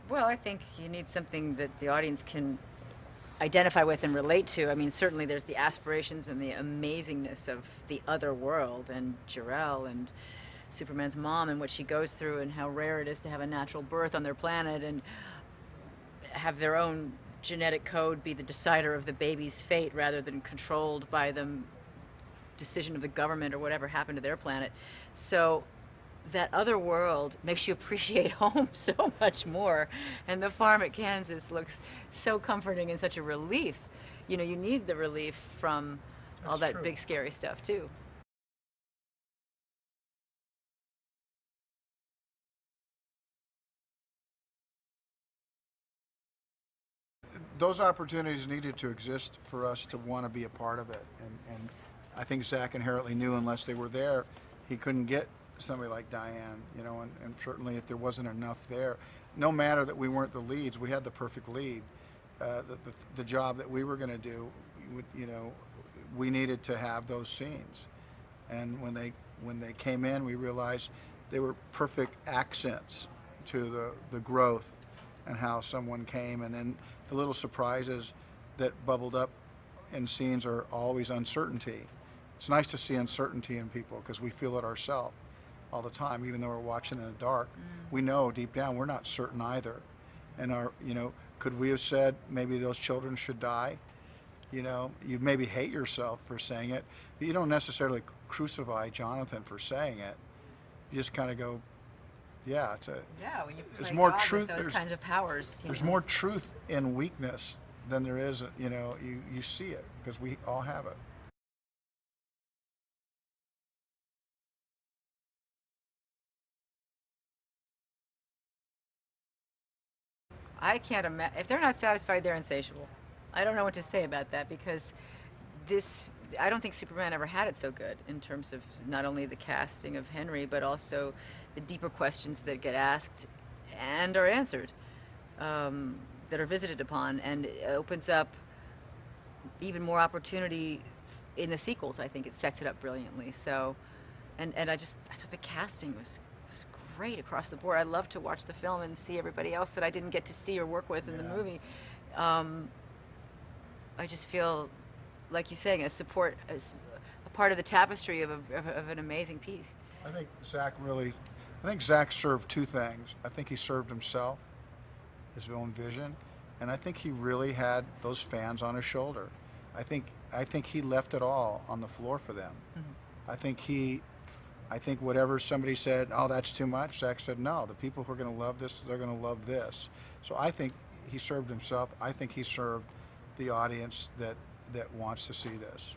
Well, I think you need something that the audience can identify with and relate to. I mean, certainly there's the aspirations and the amazingness of the other world and Jor-El and Superman's mom and what she goes through and how rare it is to have a natural birth on their planet and have their own genetic code be the decider of the baby's fate rather than controlled by the decision of the government or whatever happened to their planet. So that other world makes you appreciate home so much more. And the farm at Kansas looks so comforting and such a relief. You know, you need the relief from all That's that true. big scary stuff too. Those opportunities needed to exist for us to want to be a part of it. And I think Zach inherently knew unless they were there, he couldn't get somebody like Diane, you know, and certainly if there wasn't enough there, no matter that we weren't the leads, we had the perfect lead. The job that we were going to do, you know, we needed to have those scenes. And when they came in, we realized they were perfect accents to the growth and how someone came, and then the little surprises that bubbled up in scenes are always uncertainty. It's nice to see uncertainty in people because we feel it ourselves all the time, even though we're watching in the dark. We know deep down we're not certain either. And you know, could we have said maybe those children should die? You know, you maybe hate yourself for saying it, but you don't necessarily crucify Jonathan for saying it. You just kind of go, yeah, Yeah, when you there's play more God with truth. those kinds of powers, There's more truth in weakness than there is, you know, you see it because we all have it. I can't imagine if they're not satisfied, they're insatiable. I don't know what to say about that because this. I don't think Superman ever had it so good in terms of not only the casting of Henry, but also the deeper questions that get asked and are answered, that are visited upon, and it opens up even more opportunity in the sequels. I think it sets it up brilliantly. So, and I thought the casting was great across the board. I love to watch the film and see everybody else that I didn't get to see or work with in the Yeah. movie. Um, I just feel, like you're saying, a support, as a part of the tapestry of an amazing piece. I think Zach really, I think Zach served two things. I think he served himself, his own vision, and I think he really had those fans on his shoulder. I think he left it all on the floor for them. I think he, I think whatever somebody said, oh, that's too much, Zach said, no, the people who are going to love this, they're going to love this. So I think he served himself. I think he served the audience that wants to see this.